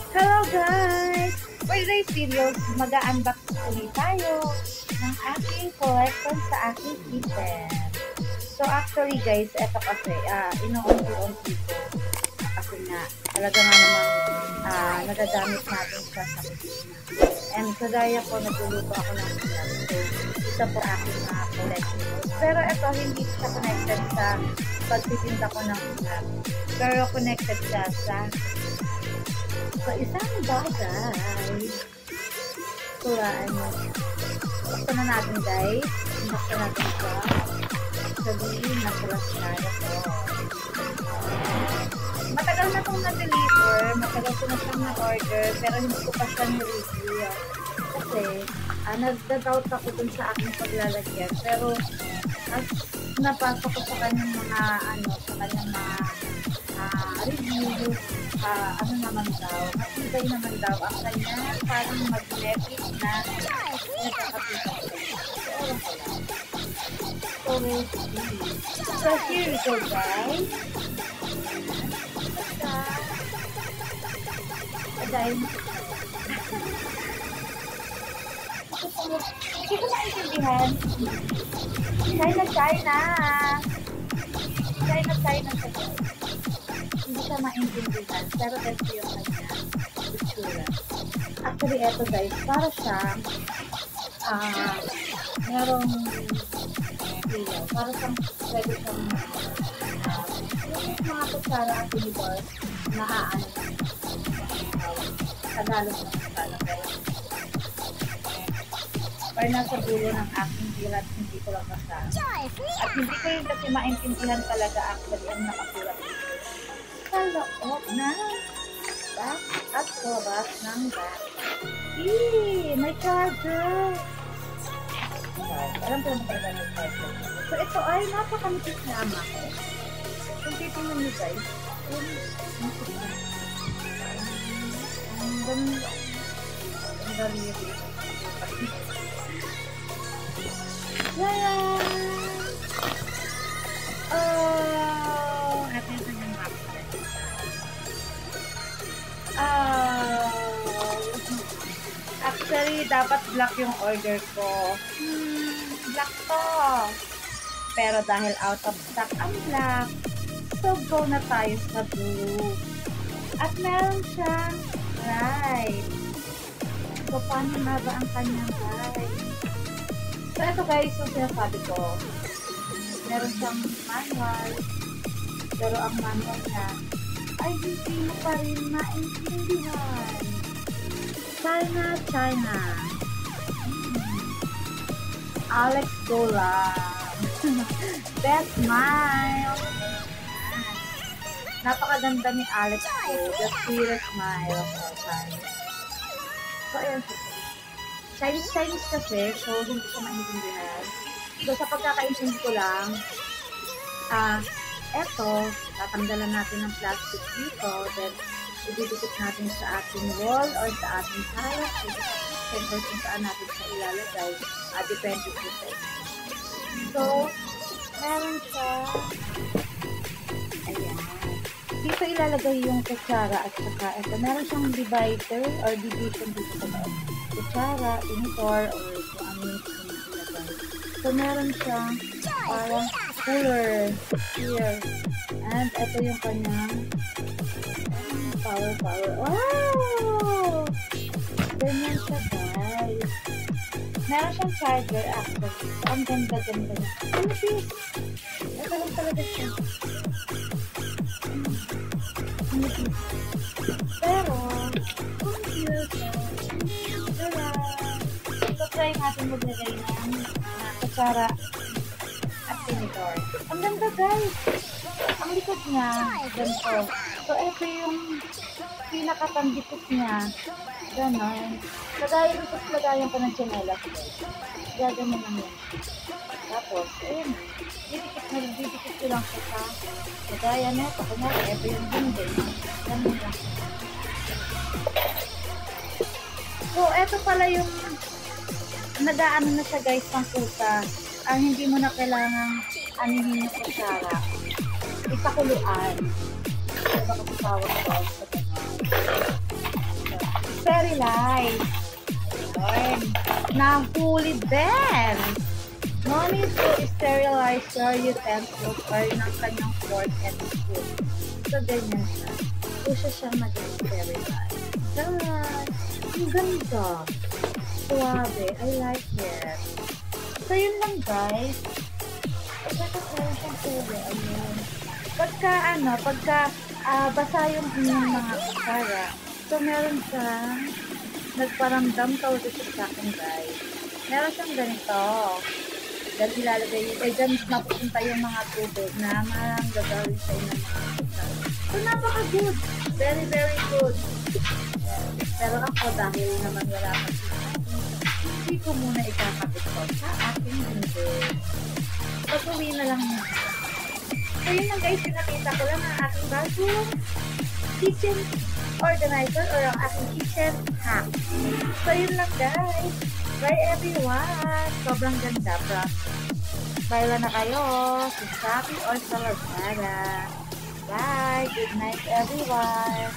Hello guys! For today's video, mag-unbox ulit tayo ng aking collection sa aking kitchen. So actually guys, eto kasi, ino-unti-unti ko. Kasi nga, talaga nga namang nagagamit natin siya sa kitchen. And kagaya ko, nagluluto ako ng ulam. So, isa po aking mga collection. Pero ito, hindi siya connected sa pagtitinda ko ng ulam. Pero connected siya sa isang bagay. So, basta na natin guys. Basta natin siya. Sabihin na kulas na ito. Matagal na itong na-deliver. Matagal ko na siyang na-order. Pero hindi ko pa siya ni-review. Kasi, nagda-doubt ako dun sa aking paglalagyan. Pero, as napasok ko sa kanyang mga, sa kanyang mga review, ano naman daw, matibay naman daw ang kanya, parang magnetic na nagkakapita ko. So, here we go guys. Dahil hindi ko maintindihan. China sa hindi siya maintindihan, pero ito yung kanya itsura. Actually, ito guys, para siyang merong ilaw. Para siyang pwede siyang yung mga kutsara at tinidor na Tagalog na kutsara. Pero nasa dulo ng aking dilat, hindi ko lang masabi. At hindi ko yun kasi maintindihan talaga actually ang nakasulat dito. Sa loob ng back at labas ng back. May charger! Alam ko naman talaga may charger. So ito ay napakamipis na ama ko. Kung titingnan nyo guys, ang daliri. Ito yung kanyang map. Actually, dapat black yung order ko. Black to. Pero dahil out of stock ang black, so go na tayo sa blue. At meron siyang right. So, paano nga ba ang kanyang right? So, ito guys, yung sinasabi ko. Meron siyang manual. Pero ang manual niya ay hindi mo pa rin maintindihan. China. Alex Gola. Best smile. Napakaganda ni Alex ko. The sweetest smile. So, ayan. Chinese kasi, so hindi ko maintindihan. So, sa pagkakaintindi ko lang, eto, tatanggalan natin ng plastic dito, then ididikit natin sa ating wall or sa ating tile, depende kung saan natin siya ilalagay, depende po sa inyo. So, meron siya, ayan, dito ilalagay yung kutsara at saka ito, meron siyang divider or division dito sa loob, kutsara, unitor, or kung ano yung ilagay. So, meron siyang parang cooler here. And ito yung kanyang power. Wow! Ganyan siya guys. Meron siyang charger actually. So, ang ganda niya. Ano this? Ito lang talaga siya. Ano this? Pero, computer. So, try natin maglagay ng kutsara at tinidor. Ang ganda guys! Ang likod niya, ganito. So, ito yung pinakatandikot niya. Ganon. Lagayan ko ng tsinelas. Gaganyan lang yan. Tapos, ayun. Didikit ko lang siya sa lagayan niya. Kunyari, ito yung dinding. Ganon lang. So, ito pala yung nag-aano na siya guys, pang puta. Hindi mo na kailangang anihin yung kutsara. Ipakuluan. Diba kasi tawag ko? very light. Ayun. Nahuli din. No need to sterilize your utensils or ng kanyang fork and spoon. So, ganyan siya. So, siya maging sterilize. Tara! Ang ganda. Suwabe. I like it. So, yun lang guys. Bakit meron siyang tubo? Ayun. Pagka basa yung inyong mga kutsara, so meron siyang nagparamdam tawag ito sa akin guys. Meron siyang ganito. Dahil ilalagay yun. Dyan mapupunta yung mga tubig na marang gagawin sa inyong mga kutsara. So, napaka-good. Very, very good. Pero ako dahil naman wala pa hindi ko muna ikakabit ko sa aking hindi. Pag-uwi na lang muna. So yun lang guys, pinakita ko lang ang aking bagong kitchen organizer or ang aking kitchen hack. So yun lang guys. Bye everyone. Sobrang ganda, promise. Bye na kayo sa Shopee or sa Lazada. Bye. Good night everyone.